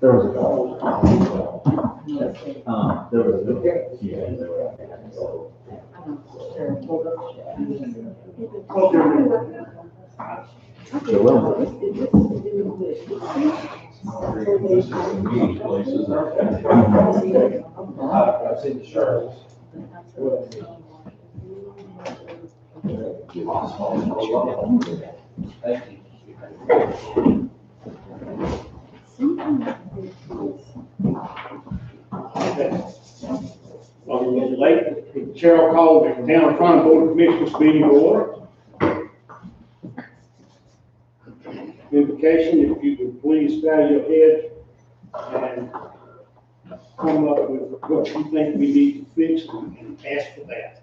There was a dog. There was a I've seen the shirts. Thank you. Well, we're a little late. The chair will call the Town of Tron Board of Commissioners meeting to order. Invocation, if you would please bow your head and come up with what you think we need to fix and ask for that.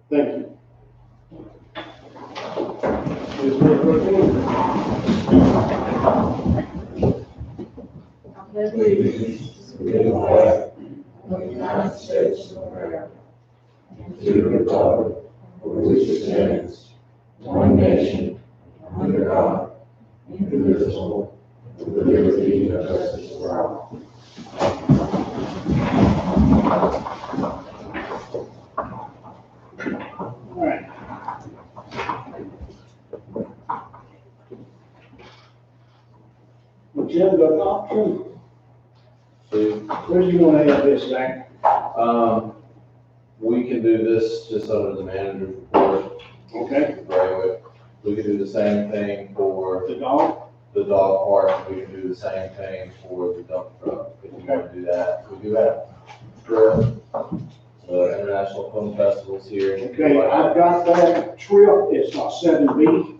Thank you. Ms. Brooke, allegiance to the flag of the United States of America, and to the republic for which it stands, one nation, under God, indivisible, with liberty and justice for all. all right. Agenda adoption. Where do you want to have this, Zach? We can do this just under the manager's report. Okay. Right. We can do the same thing for The dog? the dog park. We can do the same thing for the dump truck, if you want to do that. We do have trip, the International Film Festivals here. Okay, I've got that trip, it's not 7B.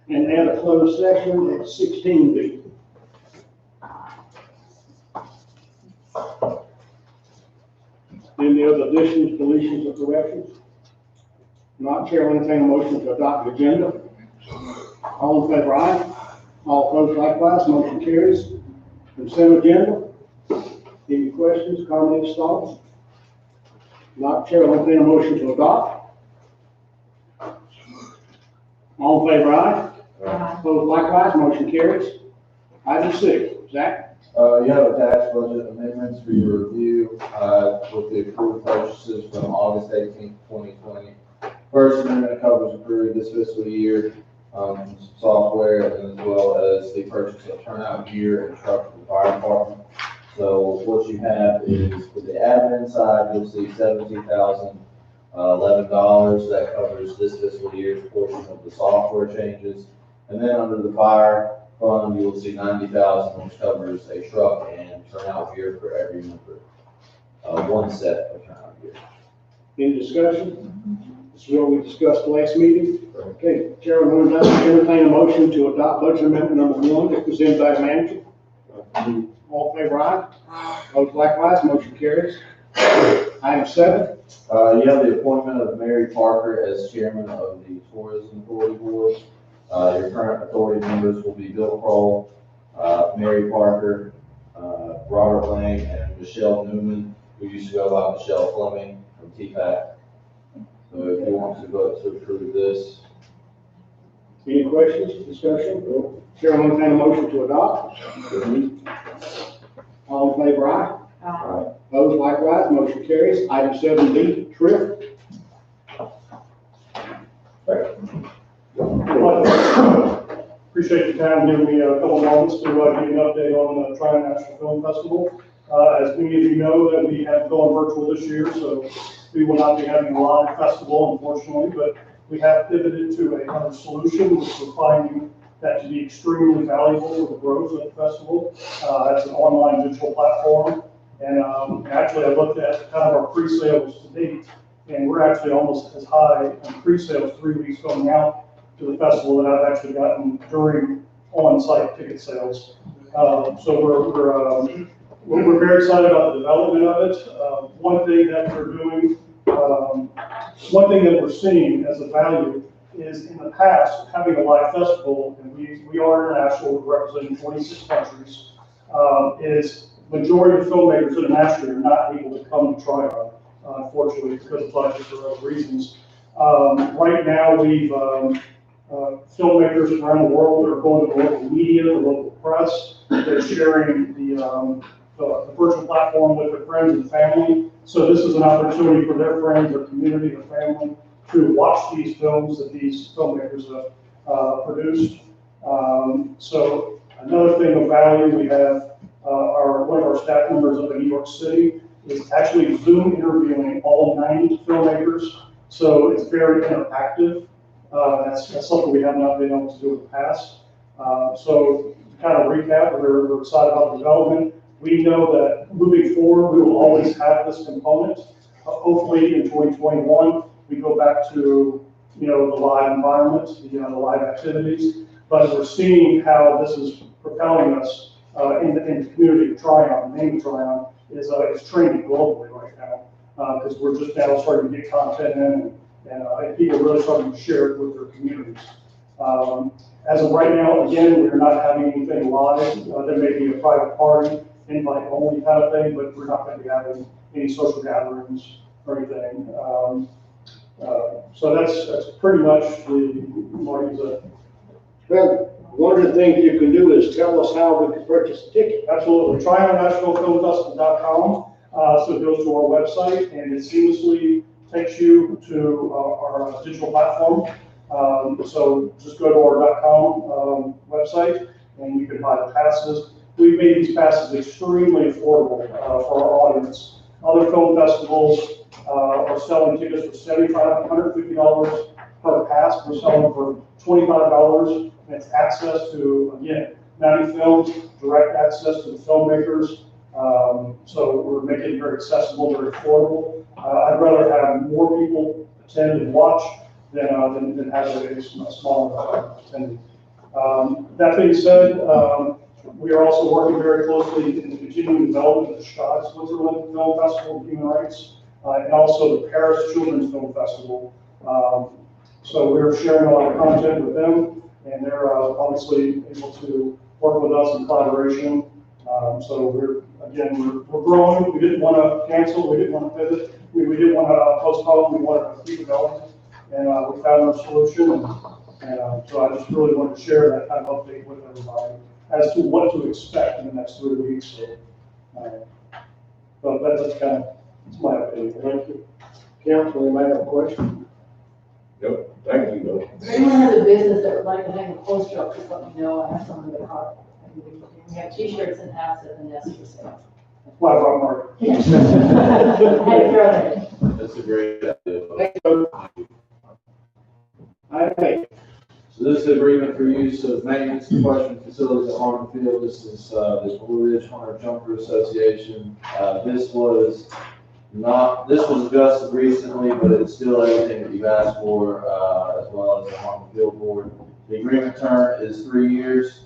And add a closed session at 16B. Any other additions, deletions, or corrections? Not, chair will entertain a motion to adopt the agenda. All in favor, aye. All opposed, likewise, motion carries. Consent agenda. Any questions, comments, thoughts? Not, chair will entertain a motion to adopt. All in favor, aye. Opposed, likewise, motion carries. Item 6, Zach? You have a tax budget amendments for your review, with the approved purchases from August 18th, 2020. First amendment covers approved this fiscal year, some software, and as well as the purchase of turnout gear and truck for the fire department. So what you have is, for the admin side, you'll see $17,011. That covers this fiscal year's portion of the software changes. And then under the fire fund, you will see $90,000, which covers a truck and turnout gear for every member. One set of turnout gear. Any discussion? This is what we discussed last meeting. Okay, Chair will entertain a motion to adopt budget amendment number 1 as presented by the manager. All in favor, aye. Opposed, likewise, motion carries. Item 7. You have the appointment of Mary Parker as chairman of the Tourism Authority Board. Your current authority members will be Bill Kroll, Mary Parker, Robert Lang, and Michelle Newman, who used to go by Michelle Fleming from TPAC. So if you want to vote to approve this. Any questions, discussion? Chair will entertain a motion to adopt. All in favor, aye. Opposed, likewise, motion carries. Item 7B, trip. Appreciate your time giving me a couple moments to give you an update on the Tri-National Film Festival. As many of you know, that we have gone virtual this year, so we will not be having a live festival, unfortunately, but We have pivoted to another solution, which we're finding that to be extremely valuable for the growth of the festival. It's an online digital platform. And actually, I looked at kind of our pre-sales to date, and we're actually almost as high in pre-sales 3 weeks going out to the festival that I've actually gotten during on-site ticket sales. So we're very excited about the development of it. One thing that we're doing, one thing that we're seeing as a value is in the past, having a live festival, and we are international, we're representing 26 countries, is majority of filmmakers internationally are not able to come to Tryon, unfortunately, because of budget or other reasons. Right now, we've filmmakers around the world are going to the local media, the local press. They're sharing the virtual platform with their friends and family. So this is an opportunity for their friends, their community, their family to watch these films that these filmmakers have produced. So another thing of value, we have one of our staff members up in New York City is actually Zoom interviewing all 90 filmmakers. So it's very interactive. That's something we have not been able to do in the past. So to kind of recap, we're excited about the development. We know that moving forward, we will always have this component. Hopefully in 2021, we go back to the live environment, the live activities. But we're seeing how this is propelling us in the community of Tryon. The name of Tryon is trending globally right now because we're just now starting to get content in and people are really starting to share it with their communities. As of right now, again, we're not having anything live. There may be a private party, invite only kind of thing, but we're not going to be having any social gatherings or anything. So that's pretty much the Well, one of the things you can do is tell us how we can purchase a ticket. Absolutely. TryonNationalFilmFestival.com. So it goes to our website and it seamlessly takes you to our digital platform. So just go to our .com website and you can buy the passes. We've made these passes extremely affordable for our audience. Other film festivals are selling tickets for $75, $150 per pass. We're selling for $25. And it's access to, again, 90 films, direct access to the filmmakers. So we're making it very accessible, very affordable. I'd rather have more people attend and watch than have a smaller attendee. That being said, we are also working very closely in the continuing development of the Stade Switzerland Film Festival of Human Rights, and also the Paris Children's Film Festival. So we're sharing a lot of content with them, and they're obviously able to work with us in collaboration. So we're growing. We didn't want to cancel. We didn't want to pivot. We didn't want to postpone. We wanted to keep it going, and we found our solution. And so I just really wanted to share that kind of update with everybody as to what to expect in the next 3 weeks. So, but that's my opinion. Thank you. Council, you might have a question? Nope, thank you, though. If anyone has a business that would like to hang a poster up, just let me know. I have some of the product. We have t-shirts and hats at the nest for sale. Why, Mark? I had to throw that in. That's a great idea. So this is the agreement for use of maintenance and question facilities at Harmon Field. This is the Blue Ridge Hunter Jumper Association. This was adjusted recently, but it's still everything that you've asked for, as well as the Harmon Field Board. The agreement term is 3 years.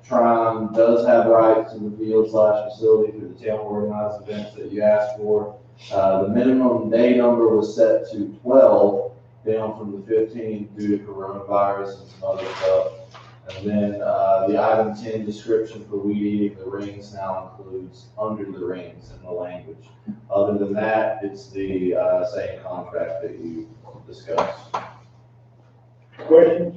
Tryon does have rights to the field/facility for the town organized events that you asked for. The minimum day number was set to 12, down from the 15 due to coronavirus and some other stuff. And then the item 10 description for weed eating the rings now includes under the rings in the language. Other than that, it's the same contract that you discussed. Questions?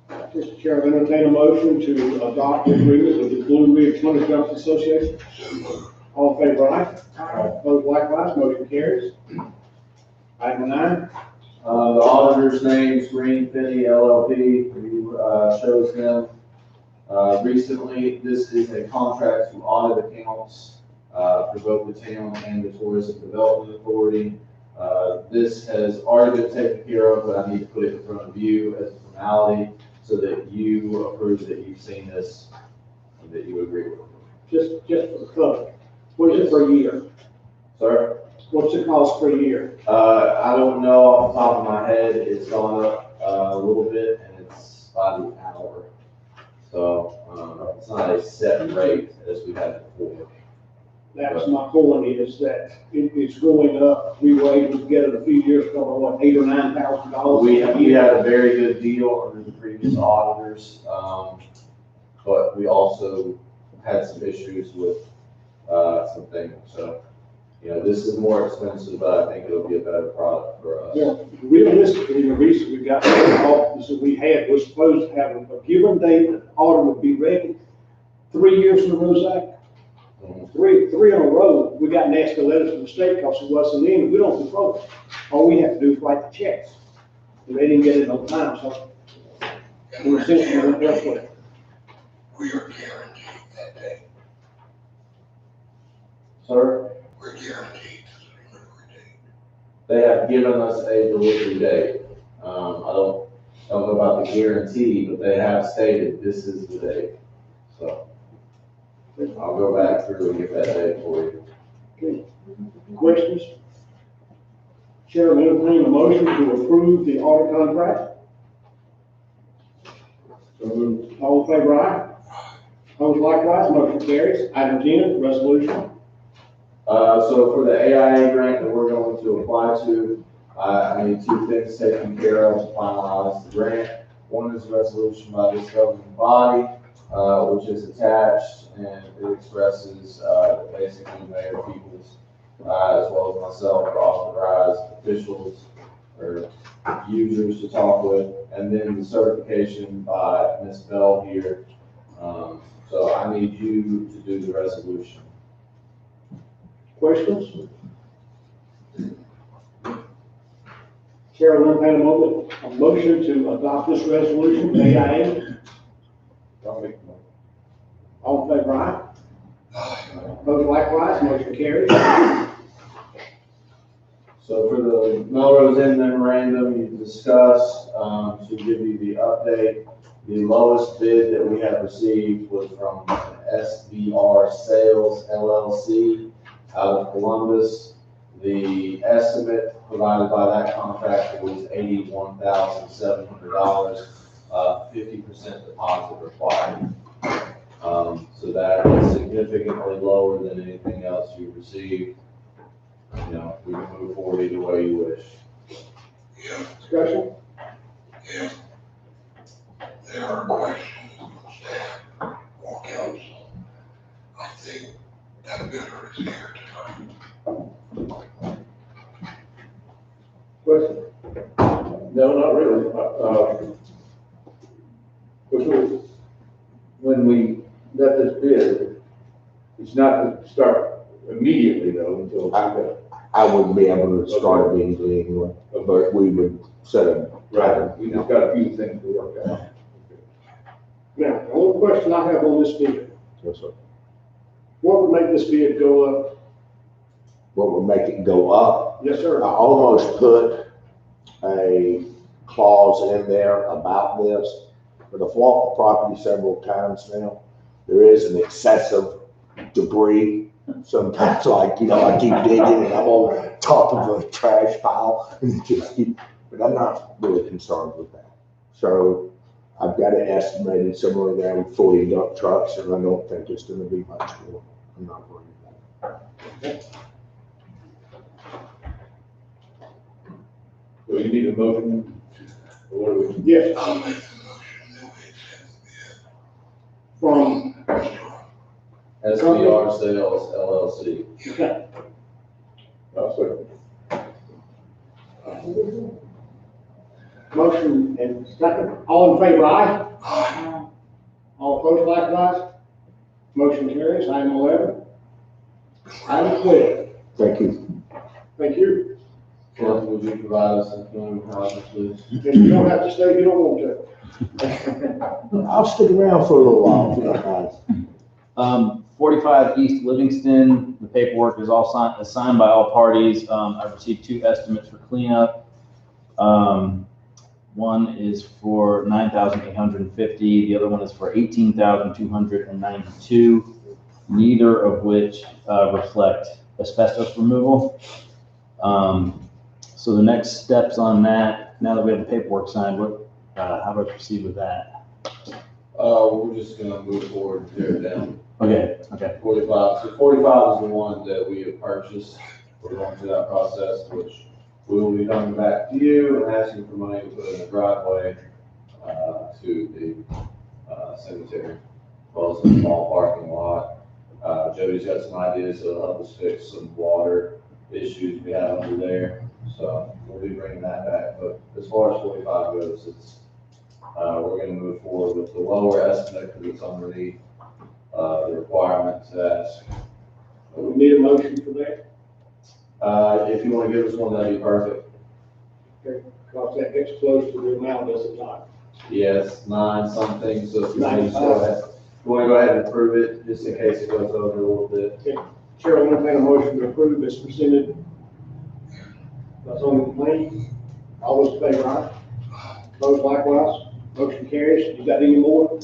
Mr. Chair, I entertain a motion to adopt the agreement with the Blue Ridge Hunter Jumper Association. All in favor, aye? Opposed, likewise, motion carries. Item 9. The auditor's name is Green Finney LLP. You chose them recently. This is a contract to audit accounts for both the town and the Tourism Development Authority. This has already been taken care of, but I need to put it in front of you as a formality so that you approve that you've seen this and that you agree with it. Just for the cover. What is it per year? Sir? What's the cost per year? I don't know off the top of my head. It's gone up a little bit and it's by the hour. So, it's not a set rate as we had before. That's my point, is that it's going up. We were able to get it a few years ago, what, $8,000 or $9,000? We had a very good deal under the previous auditors, but we also had some issues with, some things. So, this is more expensive, but I think it'll be a better product for us. Yeah, realistically, the reason we got the office that we had was supposed to have a given date that the audit would be ready. 3 years in a row, Zach? Three in a row, we got nasty letters from the state because it wasn't in, we don't control it. All we have to do is write the checks. And they didn't get it on time, so we essentially went elsewhere. We are guaranteed that day. Sir? We're guaranteed the delivery date. They have given us a delivery date. I don't know about the guarantee, but they have stated this is the date. So I'll go back through and get that date for you. Okay. Questions? Chair, will entertain a motion to approve the audit contract. All in favor, aye? Opposed likewise, motion carries. Item 10, resolution. So for the AIA grant that we're going to apply to, I need two things taken care of to finalize the grant. One is a resolution by this governing body, which is attached, and it expresses that basically Mayor Peoples, as well as myself, are authorized officials or users to talk with, and then the certification by Ms. Bell here. So I need you to do the resolution. Questions? Chair will entertain a motion to adopt this resolution, AIA. All in favor, aye? Opposed likewise, motion carries. So for the Melrose Inn memorandum you discussed, to give you the update, the lowest bid that we have received was from SBR Sales LLC out of Columbus. The estimate provided by that contractor was $81,700, 50% deposit required. So that is significantly lower than anything else you received. We can move forward either way you wish. Yeah, Discussion? yeah. There are questions from staff or council. I think that bidder is here tonight. Question? No, not really. When we got this bid, it's not to start immediately though until. I wouldn't be able to start immediately anyway, but we would set a. Right, we just got a few things to work out. Now, the only question I have on this bid, Yes, sir. what would make this bid go up? What would make it go up? Yes, sir. I almost put a clause in there about this, but I've walked the property several times now. There is an excessive debris. Sometimes, I keep digging and I'm on top of a trash pile and but I'm not really concerned with that. So I've got it estimated somewhere around 40 dump trucks, and I don't think it's gonna be much more. I'm not worried about it. So you need a motion, or what do we? Yes, I'll make the motion that we accept the from, bid. SBR Sales LLC. okay. So, Motion and second. All in favor, aye? Aye. All opposed likewise? Motion carries. Item 11. Item 12. Thank you. Thank you. Cliff, would you provide us some employment project, please? And you don't have to stay if you don't want to. I'll stick around for a little while if you don't mind. 45 East Livingston, the paperwork is all signed by all parties. I've received 2 estimates for cleanup. One is for $9,850. The other one is for $18,292. Neither of which reflect asbestos removal. So the next steps on that, now that we have the paperwork signed, how do I proceed with that? We're just gonna move forward and tear it down. Okay. 45, so 45 is the one that we have purchased. We're going through that process, which we will be coming back to you and asking for money to put in the driveway, to the, cemetery, as well as a small parking lot. Jody's got some ideas that'll help us fix some water issues we have under there, so we'll be bringing that back. But as far as 45 goes, we're gonna move forward with the lower estimate because it's underneath the requirements asked. We need a motion for that, If you want to give us one, that'd be perfect. because that gets close to the amount, does it not? Yes, 9 something, so if you want to just 9. go ahead, you want to go ahead and approve it, just in case it goes over a little bit. Chair will entertain a motion to approve as presented. That's on the complaint. All those in favor, aye. Opposed likewise. Motion carries. You got any more?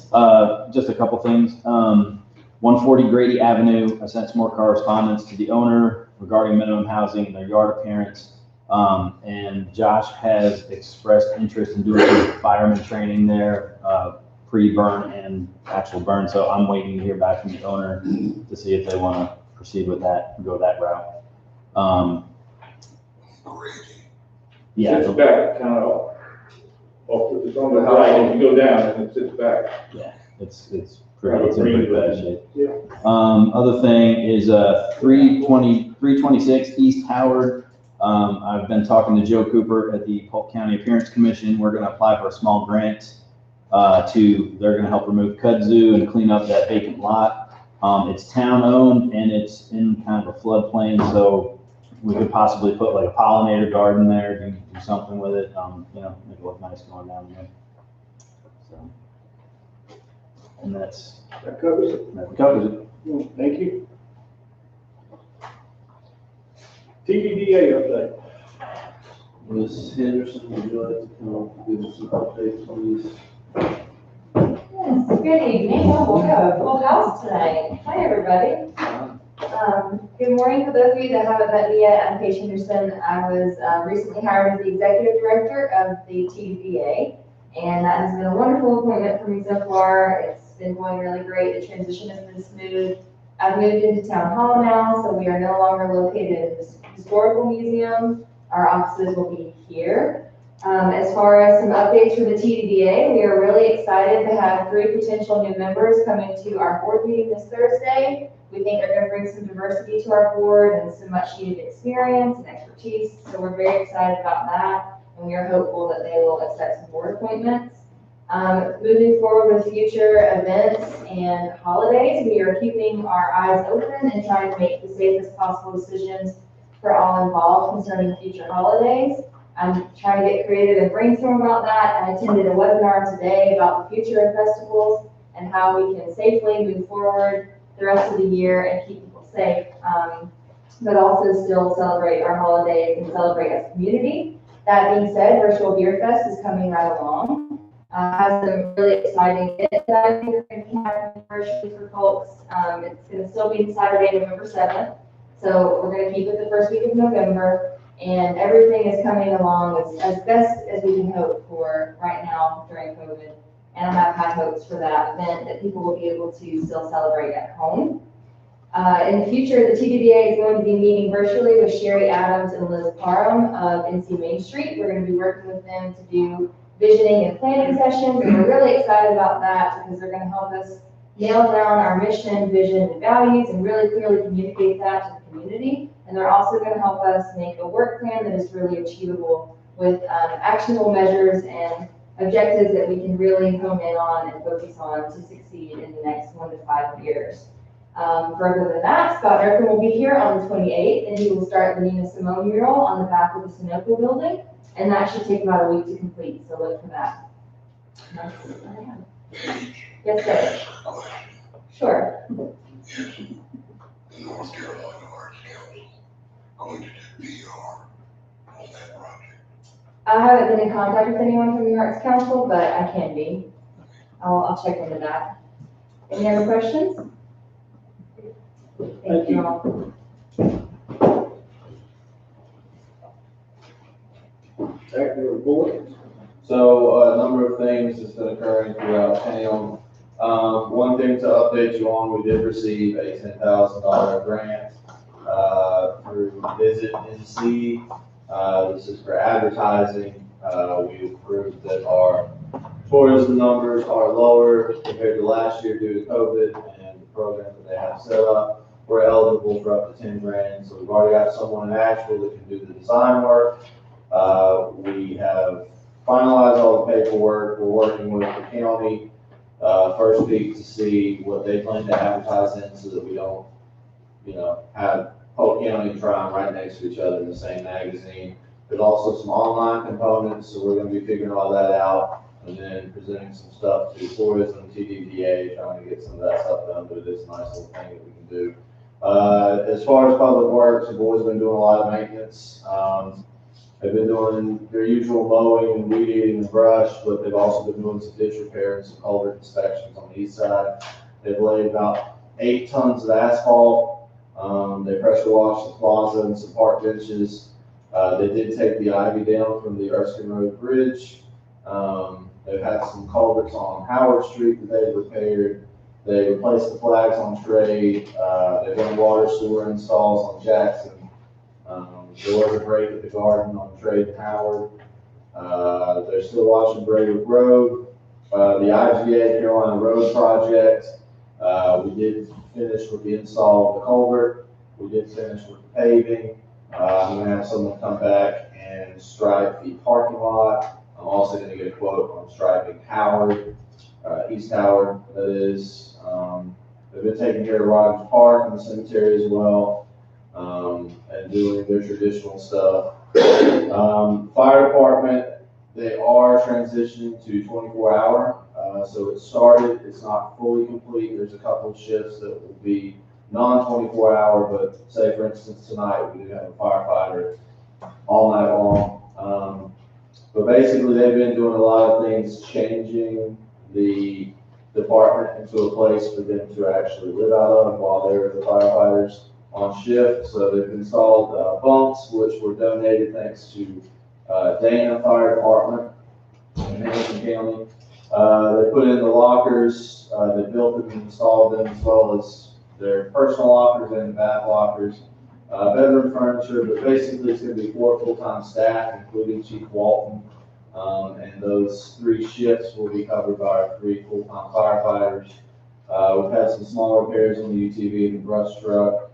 Just a couple things. 140 Grady Avenue, I sent some more correspondence to the owner regarding minimum housing and their yard appearance. And Josh has expressed interest in doing some fireman training there, pre-burn and actual burn. So I'm waiting to hear back from the owner to see if they want to proceed with that and go that route. Yeah. Sits back, kind of, it's on the right, and you go down and it sits back. Yeah, it's in pretty bad shape. Yeah. Other thing is 326 East Howard. I've been talking to Joe Cooper at the Polk County Appearance Commission. We're going to apply for a small grant they're going to help remove kudzu and clean up that vacant lot. It's town owned and it's in kind of a floodplain, so we could possibly put like a pollinator garden there, do something with it, make it look nice going down there. So, and that covers it. covers it. Thank you. TDDA update. Ms. Henderson, would you like to come up and give us an update, please? Yes, good evening. We'll have a full house tonight. Hi, everybody. Good morning for those of you that haven't met me yet. I'm Paige Henderson. I was recently hired as the executive director of the TDDA, and that has been a wonderful appointment for me so far. It's been going really great. The transition has been smooth. I've moved into town hall now, so we are no longer located in this historical museum. Our offices will be here. As far as some updates for the TDDA, we are really excited to have 3 potential new members coming to our board meeting this Thursday. We think they're going to bring some diversity to our board and some much needed experience and expertise. So we're very excited about that, and we are hopeful that they will accept some board appointments. Moving forward with future events and holidays, we are keeping our eyes open and trying to make the safest possible decisions for all involved concerning future holidays. I'm trying to get creative and brainstorm about that. I attended a webinar today about the future of festivals and how we can safely move forward the rest of the year and keep people safe, but also still celebrate our holidays and celebrate as a community. That being said, Virtual Beer Fest is coming right along. Has some really exciting events that I think are going to be happening virtually for folks. It's going to still be Saturday, November 7th. So we're going to keep it the first week of November. And everything is coming along as best as we can hope for right now during COVID. And I have high hopes for that event that people will be able to still celebrate at home. In the future, the TDDA is going to be meeting virtually with Sherry Adams and Liz Parham of NC Main Street. We're going to be working with them to do visioning and planning sessions, and we're really excited about that because they're going to help us nail down our mission, vision, and values and really clearly communicate that to the community. And they're also going to help us make a work plan that is really achievable with actionable measures and objectives that we can really hone in on and focus on to succeed in the next 1 to 5 years. Further than that, Scott Durkin will be here on the 28th, and he will start the Nina Simone mural on the back of the Sunoco building, and that should take about a week to complete, so look for that. Yes, sir. Sure. In North Carolina, are going to do PR on that project? I haven't been in contact with anyone from the Arts Council, but I can be. I'll check into that. Any other questions? Thank you all. Back to the report. So a number of things that's been occurring throughout town. One thing to update you on, we did receive a $10,000 grant through Visit NC. This is for advertising. We approved that our tourism numbers are lower compared to last year due to COVID and the program that they have set up. We're eligible for up to 10 grand. So we've already got someone in Asheville that can do the design work. We have finalized all the paperwork. We're working with the county, First Peak, to see what they plan to advertise in so that we don't, have Polk County and Tryon right next to each other in the same magazine. There's also some online components, so we're going to be figuring all that out and then presenting some stuff to tourism, TDDA, trying to get some of that stuff done, but it is a nice little thing that we can do. As far as public works, the boys have been doing a lot of maintenance. They've been doing their usual mowing and weed eating and brush, but they've also been doing some ditch repair and some culvert inspections on the east side. They've laid about 8 tons of asphalt. They pressure washed the plaza and some park benches. They did take the ivy down from the Erskine Road Bridge. They've had some culverts on Howard Street that they've repaired. They replaced the flags on Trade. They've done water sewer installs on Jackson. There was a break at the garden on Trade and Howard. They're still watching Braywood Road. The IGA Carolina Road project, we did finish with the install of the culvert. We did finish with the paving. I'm gonna have someone come back and stripe the parking lot. I'm also gonna get a quote on striping Howard, East Howard, that is. They've been taking care of Rogers Park and the cemetery as well. And doing their traditional stuff. Fire department, they are transitioning to 24-hour. So it started, it's not fully complete. There's a couple of shifts that will be non-24-hour, but say for instance tonight, we do have a firefighter all night long. But basically they've been doing a lot of things, changing the department into a place for them to actually live out of while they're the firefighters on shift. So they've installed bunks, which were donated thanks to Dana Fire Department in Hamilton County. They put in the lockers, they built them and installed them, as well as their personal lockers and bath lockers, bedroom furniture, but basically it's going to be 4 full-time staff, including Chief Walton, and those 3 shifts will be covered by our 3 full-time firefighters. We've had some small repairs on the UTV and the brush truck.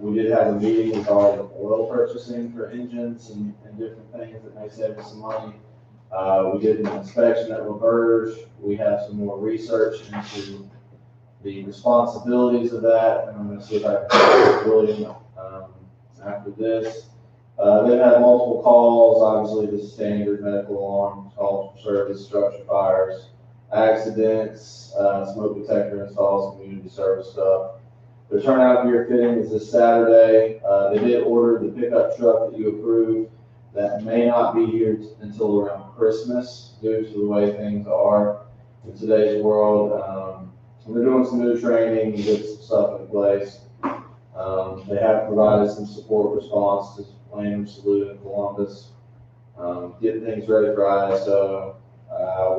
We did have a meeting regarding oil purchasing for engines and different things that may save us some money. We did an inspection at LaBerge. We have some more research into the responsibilities of that, and I'm going to see if I can talk to William after this. They've had multiple calls, obviously the standard medical alarm, calls for service, structure fires, accidents, smoke detector installs, community service stuff. The turnout gear fitting is this Saturday. They did order the pickup truck that you approved. That may not be here until around Christmas due to the way things are in today's world. We're doing some new training and get some stuff in place. They have provided some support response to Lane Salute in Columbus, getting things ready for ISO.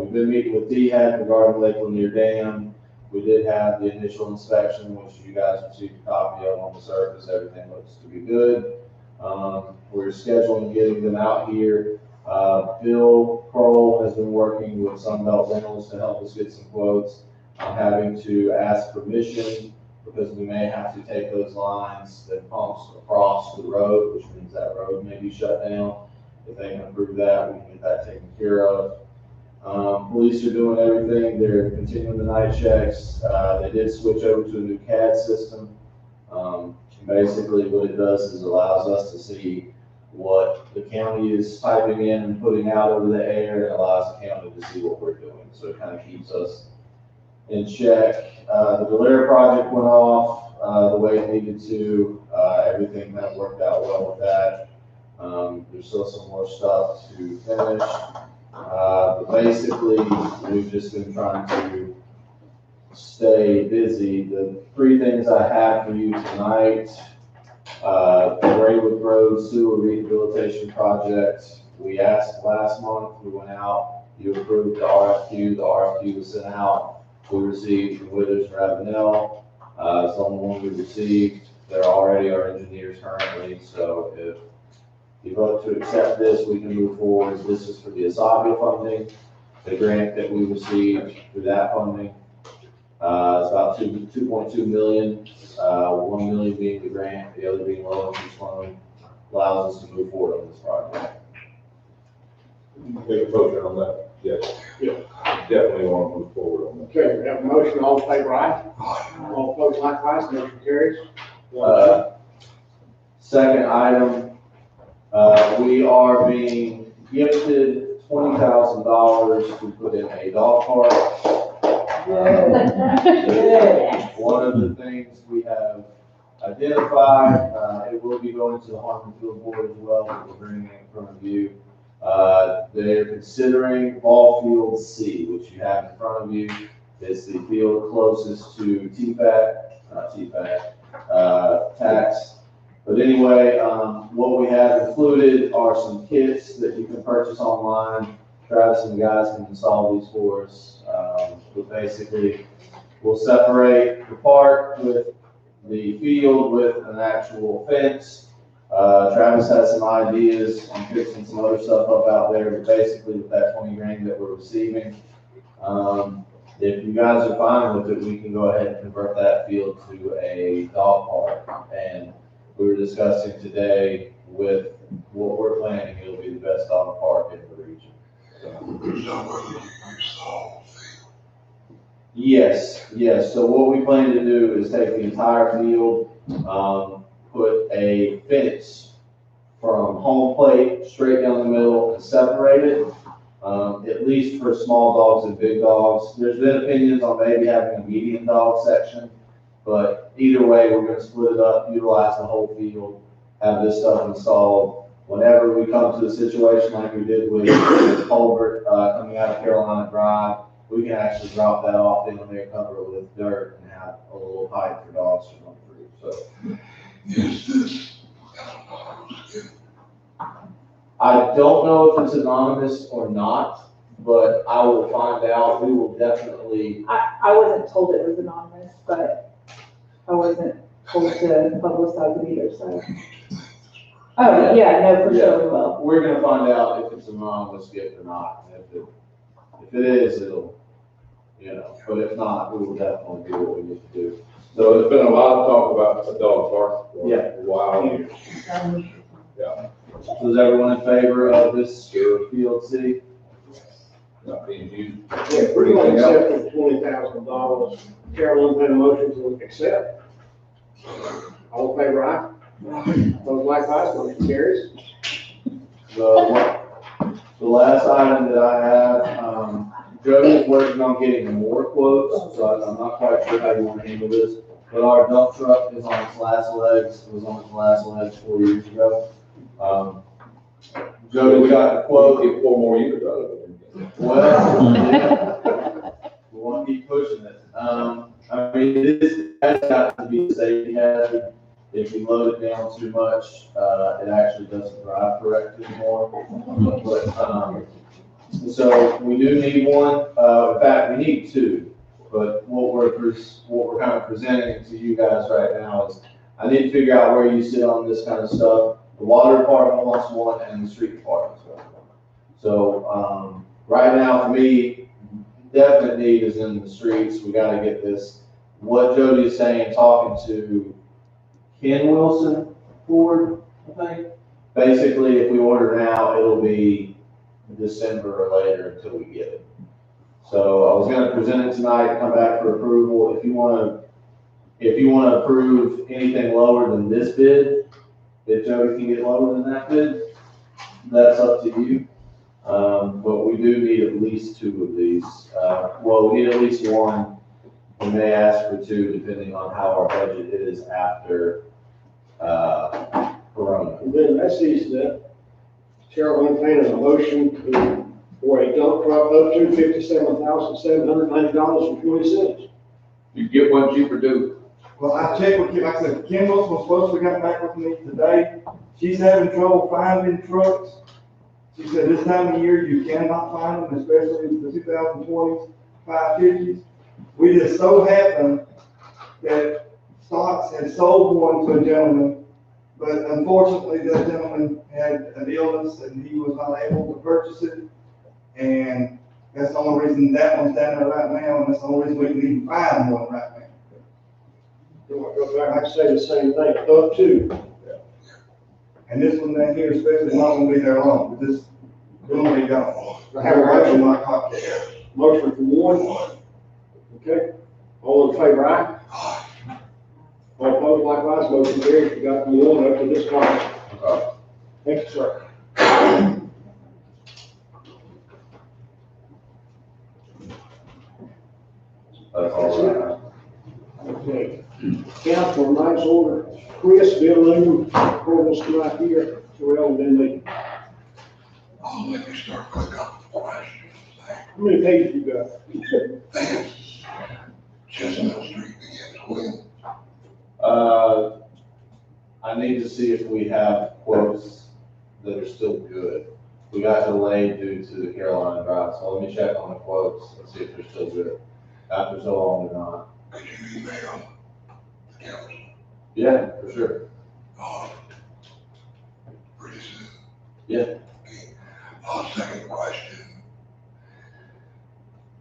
We've been meeting with DHEC regarding Lake Lanier Dam. We did have the initial inspection, which you guys received a copy of on the surface. Everything looks to be good. We're scheduling getting them out here. Bill Kroll has been working with Sunbelt Rentals to help us get some quotes. I'm having to ask permission because we may have to take those lines that pumps across the road, which means that road may be shut down. If they can approve that, we can get that taken care of. Police are doing everything. They're continuing the night checks. They did switch over to a new CAD system. Basically what it does is allows us to see what the county is typing in and putting out over the air. It allows the county to see what we're doing. So it kind of keeps us in check. The Valera project went off, the way it needed to. Everything kind of worked out well with that. There's still some more stuff to finish. But basically, we've just been trying to stay busy. The three things I have for you tonight, the Raywood Road Sewer Rehabilitation Project. We asked last month, we went out, you approved the RFQ was sent out. We received from Withers and Ravenel, it's the only one we received. They're already our engineers currently, so if you vote to accept this, we can move forward. This is for the Asabia funding, the grant that we received through that funding. It's about 2.2 million, 1 million being the grant, the other being low interest loan, allows us to move forward on this project. Make a motion on that, yes. Yeah. Definitely want to move forward on that. Okay, we have a motion, all in favor, aye. All opposed, likewise, motion carries. Second item, we are being gifted $20,000 to put in a dog park. One of the things we have identified, it will be going to the Harmon Field Board as well, that we're bringing in front of you. They're considering ball field C, which you have in front of you. It's the field closest to tax. But anyway, what we have included are some kits that you can purchase online. Travis and the guys can install these for us. But basically, we'll separate the park with the field with an actual fence. Travis has some ideas on fixing some other stuff up out there, but basically with that 20 grand that we're receiving, if you guys are fine with it, we can go ahead and convert that field to a dog park. And we were discussing today with what we're planning, it'll be the best dog park in the region. Yes. So what we plan to do is take the entire field, put a fence from home plate straight down the middle and separate it, at least for small dogs and big dogs. There's been opinions on maybe having a medium dog section, but either way, we're going to split it up, utilize the whole field, have this stuff installed. Whenever we come to a situation like we did with Colbert coming out of Carolina Drive, we can actually drop that off in there, cover it with dirt, and have a little pipe for dogs to run through. So, I don't know if it's anonymous or not, but I will find out. We will definitely. I wasn't told it was anonymous, but I wasn't told to publicize it either, so. Oh, yeah, no, for sure we will. We're gonna find out if it's an anonymous gift or not. If it is, it'll, but if not, we will definitely do what we need to do. So there's been a lot of talk about a dog park for Yeah. a while. Yeah. So is everyone in favor of this field C? Not being used. Yeah, pretty much accepting $20,000. Carolyn made a motion to accept. All in favor, aye. Opposed, likewise, motion carries. The last item that I have, Joe's working on getting more quotes, so I'm not quite sure how you want to handle this. But our dump truck is on its last legs. It was on its last legs 4 years ago. Jody, we got a quote. Get 4 more years out of it. Well, yeah. We want to keep pushing it. I mean, it has got to be a safety hazard. If you load it down too much, it actually doesn't drive correctly anymore. But, so we do need one. In fact, we need 2. But what we're kind of presenting to you guys right now is, I need to figure out where you sit on this kind of stuff. The water department wants one, and the street department wants one. So right now, for me, definite need is in the streets. We got to get this. What Jody is saying, talking to Ken Wilson Ford, I think. Basically, if we order now, it'll be December or later until we get it. So I was going to present it tonight, come back for approval. If you want to approve anything lower than this bid, if Jody can get lower than that bid, that's up to you. But we do need at least 2 of these. Well, we need at least 1. We may ask for two depending on how our budget is after, Corona. And then that sees that Chair will entertain a motion for a dump truck up to $57,790.20. You get one cheaper, do. Well, I checked with, like I said, Kim Wilson was supposed to get back with me today. She's having trouble finding trucks. She said this time of year, you cannot find them, especially the 2020s, 550s. We just so happened that Stocks had sold one to a gentleman, but unfortunately, that gentleman had an illness and he was not able to purchase it. And that's the only reason that one's down there right now, and that's the only reason we can even find one right now. I say the same thing, up to. And this one down here especially not gonna be there long, but this, it's gonna be gone. I have a motion, My copy. motion for one. Okay, all in favor, aye? All opposed, likewise, motion carries. We got one up to this time. Thank you, sir. That's all right. Okay. Council, nice order. Chris, Bill, Lou, Corvus, right here. Terrell, and then Lee. Oh, let me start with a couple of questions. How many pages you got? Thanks. Chestnut Street begins when? I need to see if we have quotes that are still good. We got delayed due to the Carolina drought, so let me check on the quotes and see if they're still good. After so long, they're not. Could you email the council? Yeah, for sure. Pretty soon? Yeah. Okay. Second question.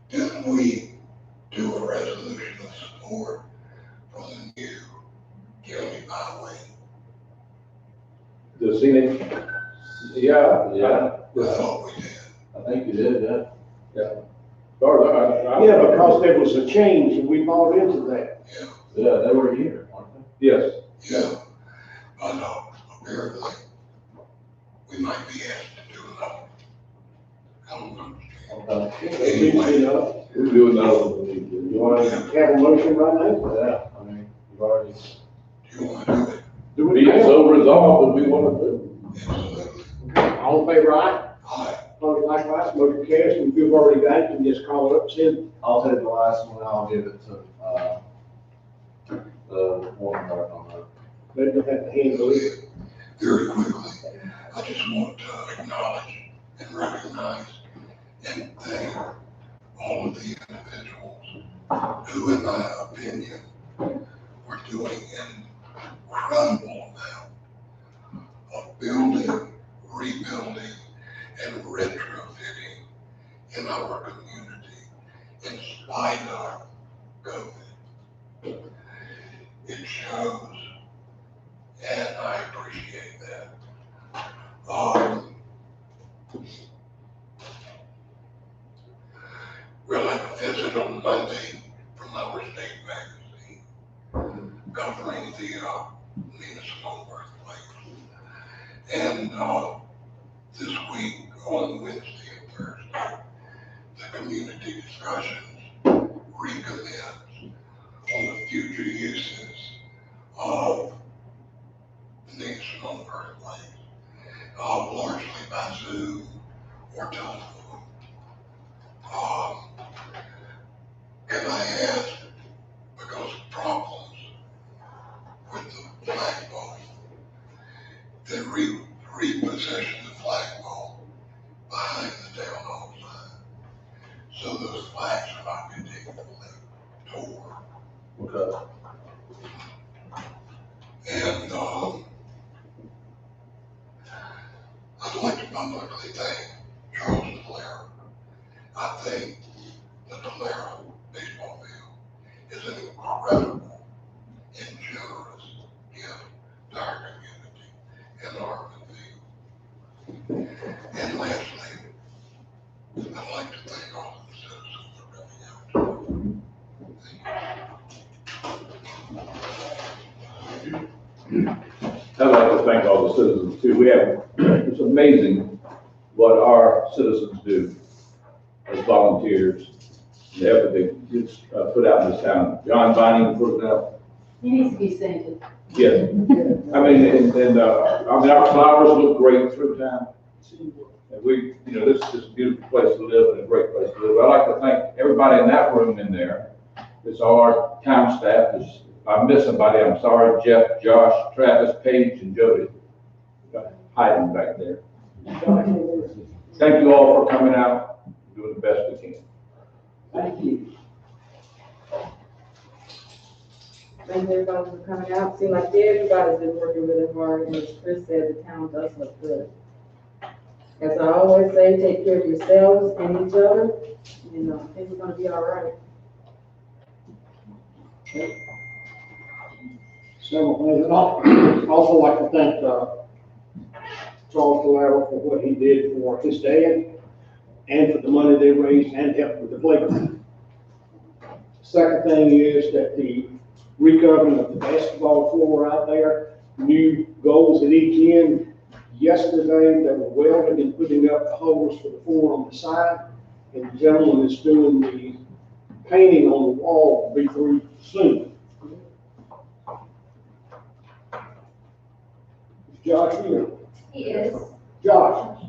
Didn't we do a resolution of support for the new county highway? The scenic, yeah. Yeah, I thought we did. I think you did, yeah. Yeah, because there was a change and we bought into that. Yeah, they were here, weren't Yes. Yeah. Apparently, we might be asked to do another. I don't understand. they? Okay. Easy enough. We'll do another one. You want to, Have a motion right now? yeah, I mean, you've already, Do you want to do it? Do Be it now. so resolved that we want to do. Absolutely. All in favor, aye? Aye. Opposed, likewise, motion carries. If you've already got it, you just call it up, send. I'll take the last one, I'll give it to, the one right on that. Let them have the handle it. Very quickly, I just want to acknowledge and recognize and thank all of the individuals who, in my opinion, are doing an incredible amount of building, rebuilding, and retrofitting in our community in spite of COVID. It shows, and I appreciate that. We'll have a visit on Monday from our state magazine covering the municipal birthplace. And this week, on Wednesday and Thursday, the community discussions recommence on the future uses of the national birthplace, largely by Zoom or telephone. Can I ask, because of problems with the flagpole, that reposition the flagpole behind the town hall sign, so those flags are not continually tore. Okay. And I'd like to publicly thank Charles Valera. I think the Valera baseball field is an incredible and generous gift to our community and our field. And lastly, I'd like to thank all of the citizens for coming out today. I'd like to thank all the citizens too. It's amazing what our citizens do as volunteers the effort that gets put out in this town. John Vining, for example. He needs to be sainted. Yes. I mean, our flowers look great through town. And we, this is a beautiful place to live and a great place to live. I'd like to thank everybody in that room in there. It's all our town staff. If I miss somebody, I'm sorry. Jeff, Josh, Travis, Paige, and Jody. Hiding back there. Thank you all for coming out, doing the best we can. Thank you. Thank everybody for coming out. Seems like everybody's been working really hard, and as Chris said, the town does look good. As I always say, take care of yourselves and each other, and I think we're gonna be all right. Several things, and I'd also like to thank, Charles Valero for what he did for his dad and for the money they raised and helped with the playground. Second thing is that the recovering of the basketball floor out there, new goals at each end. Yesterday, they were welding and putting up the holes for the floor on the side, and the gentleman is doing the painting on the wall will be through soon. Josh here. He is. Josh.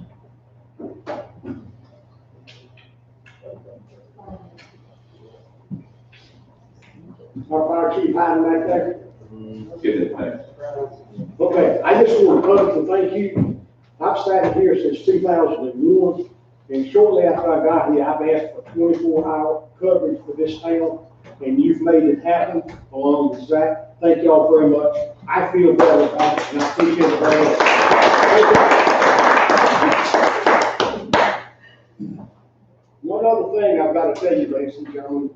Our fire chief hiding back there. Get it, thanks. Okay, I just want to publicly thank you. I've sat here since 2001, and shortly after I got here, I've asked for 24-hour coverage for this town, and you've made it happen along with Zach. Thank y'all very much. I feel better about it, and I appreciate it very much. One other thing I've got to tell you, ladies and gentlemen,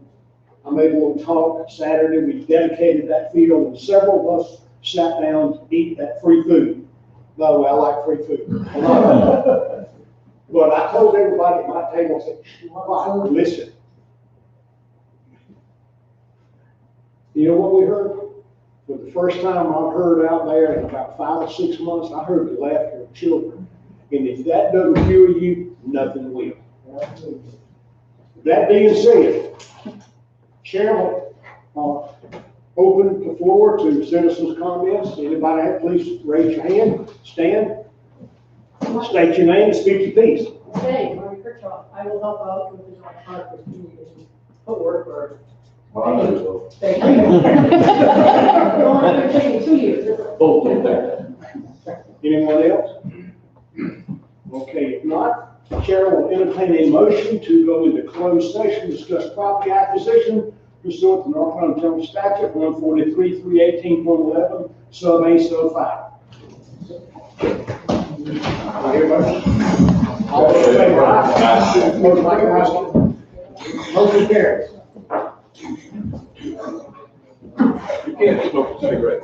I'm able to talk Saturday. We dedicated that field, and several of us sat down to eat that free food. By the way, I like free food. But I told everybody at my table, I said, "Wow, listen." You know what we heard? For the first time I've heard out there in about 5 or 6 months, I heard the laughter of children. And if that doesn't cure you, nothing will. That being said, Chairman, open the floor to citizens' comments. Anybody have, please raise your hand, stand, state your name, and speak your piece. Okay, Marty Kirchhoff, I will help out with the joint conference communication. Put work for. Thank you. Well, I'm taking 2 years. Both of them. Anyone else? Okay, if not, the chair will entertain a motion to go into closed session, discuss property acquisition pursuant to North Carolina General Statute 143, 318.11, sub A, sub 5. I hear a motion. All those in favor, aye. Motion by Commissioner. Motion carries. You can't smoke a cigarette.